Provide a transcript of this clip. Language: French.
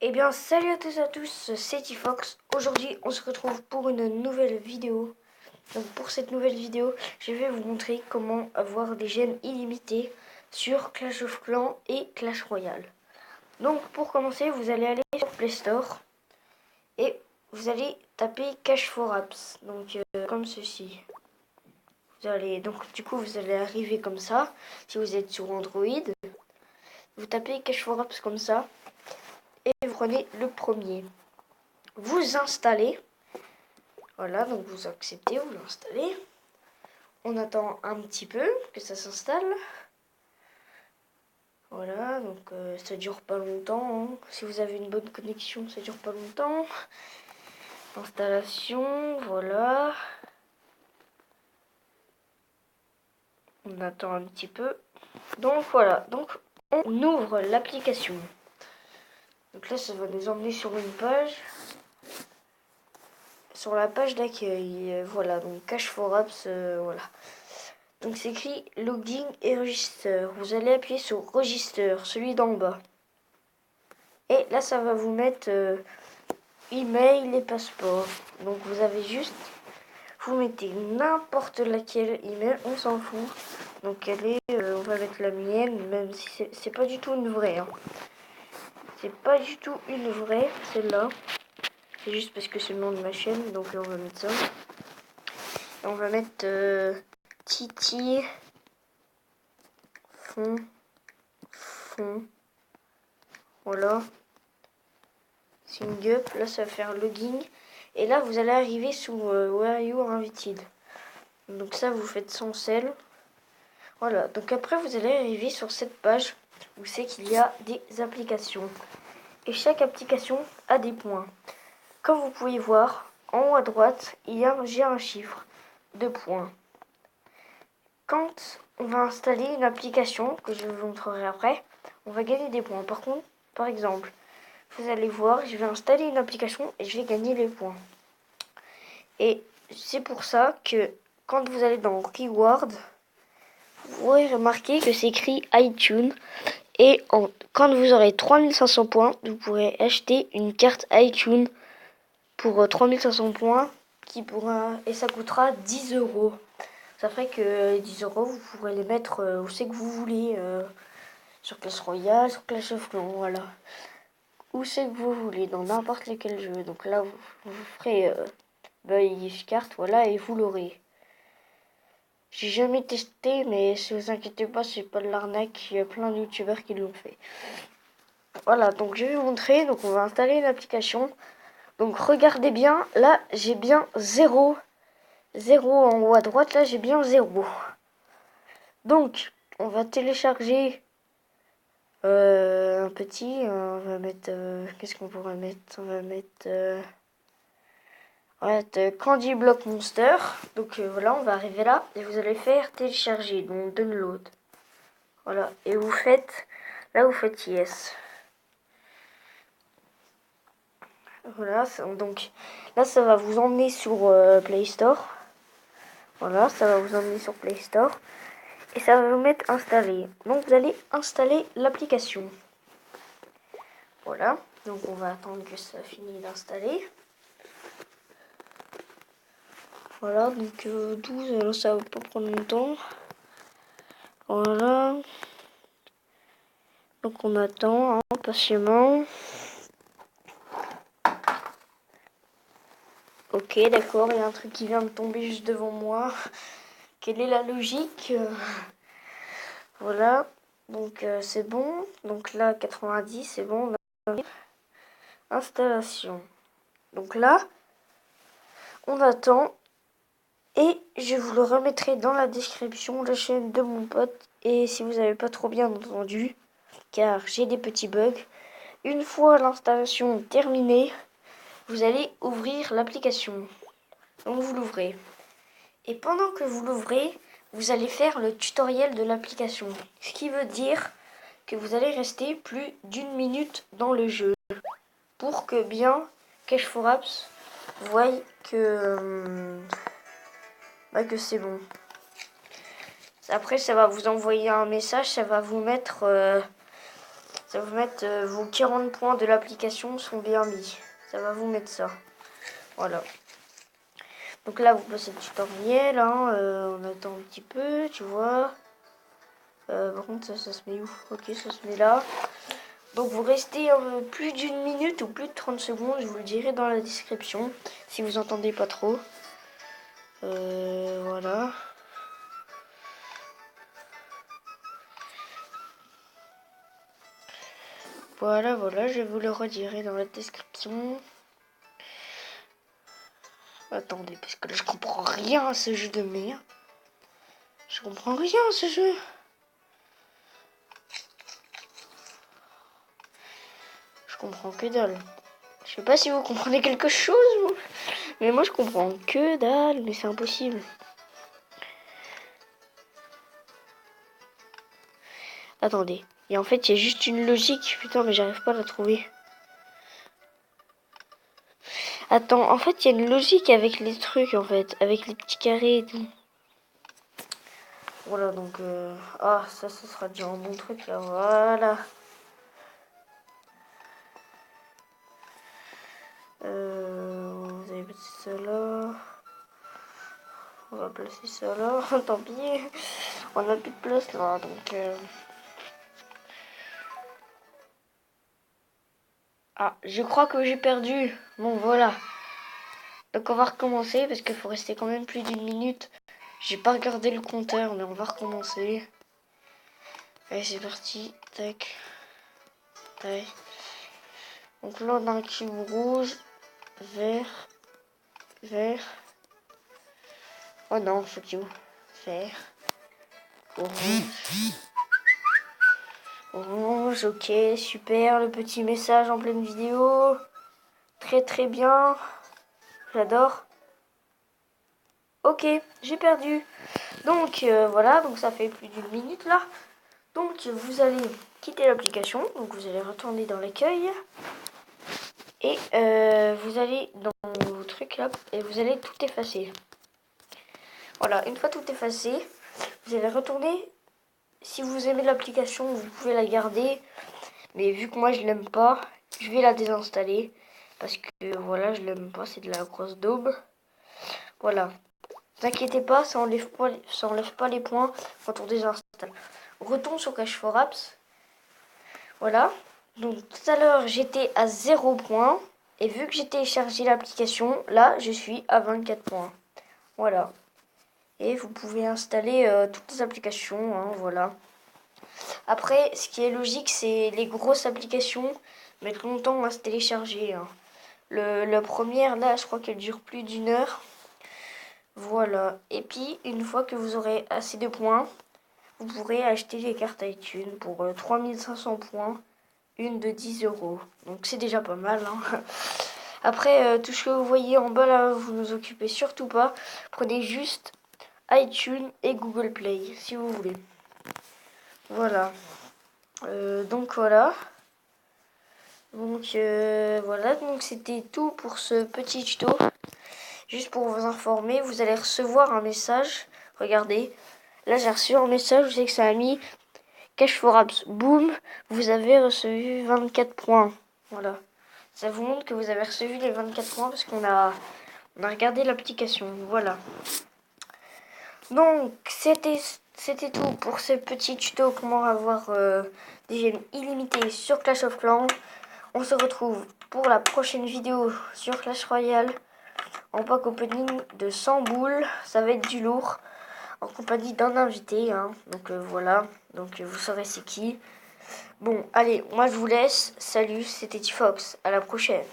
Eh bien, salut à tous et à tous, c'est Tifox. Aujourd'hui, on se retrouve pour une nouvelle vidéo. Donc, pour cette nouvelle vidéo, je vais vous montrer comment avoir des gemmes illimitées sur Clash of Clans et Clash Royale. Donc, pour commencer, vous allez aller sur Play Store et vous allez taper Cash for Apps. Donc, comme ceci. Vous allez arriver comme ça. Si vous êtes sur Android, vous tapez Cash for Apps comme ça et vous prenez le premier. Vous installez. Voilà, donc vous acceptez, vous l'installez. On attend un petit peu que ça s'installe. Voilà, donc ça dure pas longtemps. Hein. Si vous avez une bonne connexion, ça dure pas longtemps. Installation, voilà. On attend un petit peu. Donc voilà, donc on ouvre l'application. Donc là, ça va nous emmener sur une page. Sur la page d'accueil, voilà, donc Cash for Apps, voilà. Donc c'est écrit Login et Register. Vous allez appuyer sur Register, celui d'en bas. Et là, ça va vous mettre email et passeport. Donc vous avez juste, vous mettez n'importe laquelle email, on s'en fout. Donc elle est, on va mettre la mienne, même si c'est pas du tout une vraie. Hein. C'est pas du tout une vraie, celle-là. C'est juste parce que c'est le nom de ma chaîne, donc on va mettre ça. Et on va mettre Titi fond. Voilà. Sign up. Là, ça va faire login. Et là, vous allez arriver sous Where You are invited. Donc ça, vous faites sans sel. Voilà. Donc après, vous allez arriver sur cette page où c'est qu'il y a des applications. Et chaque application a des points. Comme vous pouvez voir, en haut à droite, j'ai un chiffre de points. Quand on va installer une application, que je vous montrerai après, on va gagner des points. Par contre, par exemple, vous allez voir, je vais installer une application et je vais gagner les points. Et c'est pour ça que quand vous allez dans Reward, vous pourrez remarquer que c'est écrit iTunes. Et quand vous aurez 3500 points, vous pourrez acheter une carte iTunes pour 3500 points et ça coûtera 10 euros. Ça ferait que 10 euros, vous pourrez les mettre où c'est que vous voulez. Sur Clash Royale, sur Clash of Clans, voilà. Où c'est que vous voulez, dans n'importe lequel jeu. Donc là, vous ferez gift card, voilà, et vous l'aurez. J'ai jamais testé, mais si vous inquiétez pas, c'est pas de l'arnaque. Il y a plein de youtubeurs qui l'ont fait. Voilà, donc je vais vous montrer. Donc on va installer l'application. Donc regardez bien, là j'ai bien 0. 0 en haut à droite, là j'ai bien 0. Donc on va télécharger un petit. On va mettre. Qu'est-ce qu'on pourrait mettre? On va mettre. Candy Block Monster. Donc voilà, on va arriver là et vous allez faire télécharger, donc download. Voilà, et vous faites, là vous faites yes. Voilà, donc là ça va vous emmener sur Play Store. Voilà, ça va vous emmener sur Play Store. Et ça va vous mettre installer. Donc vous allez installer l'application. Voilà, donc on va attendre que ça finisse d'installer. Voilà, donc 12, alors ça va pas prendre longtemps. Voilà. Donc on attend patiemment. Ok, d'accord, il y a un truc qui vient de tomber juste devant moi. Quelle est la logique? Voilà, donc c'est bon. Donc là, 90, c'est bon. Installation. Donc là, on attend. Et je vous le remettrai dans la description, la chaîne de mon pote. Et si vous n'avez pas trop bien entendu, car j'ai des petits bugs, une fois l'installation terminée, vous allez ouvrir l'application. Donc vous l'ouvrez. Et pendant que vous l'ouvrez, vous allez faire le tutoriel de l'application. Ce qui veut dire que vous allez rester plus d'1 minute dans le jeu. Pour que bien Cash for Apps voie que c'est bon. Après, ça va vous envoyer un message, ça va vous mettre Ça va vous mettre vos 40 points de l'application sont bien mis. Ça va vous mettre ça. Voilà. Donc là, vous passez le tutoriel. Hein, on attend un petit peu, tu vois. Par contre, ça se met où? Ok, ça se met là. Donc vous restez plus d'une minute ou plus de 30 secondes. Je vous le dirai dans la description. Si vous entendez pas trop. Voilà. Voilà, je vous le redirai dans la description. Attendez, parce que là, je comprends rien à ce jeu de merde. Je comprends rien à ce jeu. Je comprends que dalle. Je sais pas si vous comprenez quelque chose, mais moi, je comprends que dalle, mais c'est impossible. Attendez. Et en fait, il y a juste une logique. Putain, mais j'arrive pas à la trouver. Attends, en fait, il y a une logique avec les trucs, en fait. Avec les petits carrés et tout. Voilà, donc... Ah, ça, ce sera déjà un bon truc, là. Voilà. Vous allez placer ça là. On va placer ça là. Tant pis. On a plus de place, là, donc... Ah, je crois que j'ai perdu. Bon, voilà. Donc on va recommencer parce qu'il faut rester quand même plus d'une minute. J'ai pas regardé le compteur, mais on va recommencer. Allez, c'est parti. Tac. Tac. Donc là, on a un cube rouge, vert, vert. Oh non, fuck you. Vert, orange. Orange, ok, super. Le petit message en pleine vidéo. Très très bien. J'adore. Ok, j'ai perdu. Donc voilà, donc ça fait plus d'une minute là. Donc vous allez quitter l'application, donc vous allez retourner dans l'accueil. Et vous allez dans vos trucs là, et vous allez tout effacer. Voilà, une fois tout effacé, vous allez retourner. Si vous aimez l'application, vous pouvez la garder. Mais vu que moi je l'aime pas, je vais la désinstaller. Parce que voilà, je l'aime pas, c'est de la grosse daube. Voilà. Ne vous inquiétez pas, ça enlève pas les points quand on désinstalle. Retourne sur Cash for Apps. Voilà. Donc tout à l'heure, j'étais à 0 points. Et vu que j'ai téléchargé l'application, là, je suis à 24 points. Voilà. Et vous pouvez installer toutes les applications, hein, voilà. Après, ce qui est logique, c'est les grosses applications mettent longtemps à se télécharger. Hein. La première, là, je crois qu'elle dure plus d'une heure. Voilà. Et puis, une fois que vous aurez assez de points, vous pourrez acheter les cartes iTunes pour 3500 points, une de 10 euros. Donc, c'est déjà pas mal. Hein. Après, tout ce que vous voyez en bas, là, vous ne vous occupez surtout pas. Prenez juste iTunes et Google Play, si vous voulez. Voilà. Donc, voilà. Donc, voilà. Donc, c'était tout pour ce petit tuto. Juste pour vous informer, vous allez recevoir un message. Regardez. Là, j'ai reçu un message. Je sais que ça a mis Cash for Apps. Boum. Vous avez reçu 24 points. Voilà. Ça vous montre que vous avez reçu les 24 points parce qu'on a regardé l'application. Voilà. Donc, c'était tout pour ce petit tuto. Comment avoir des gemmes illimitées sur Clash of Clans. On se retrouve pour la prochaine vidéo sur Clash Royale. En pack opening de 100 boules, ça va être du lourd, en compagnie d'un invité, hein. Donc voilà, donc vous saurez c'est qui. Bon, allez, moi je vous laisse, salut, c'était T-Fox, à la prochaine.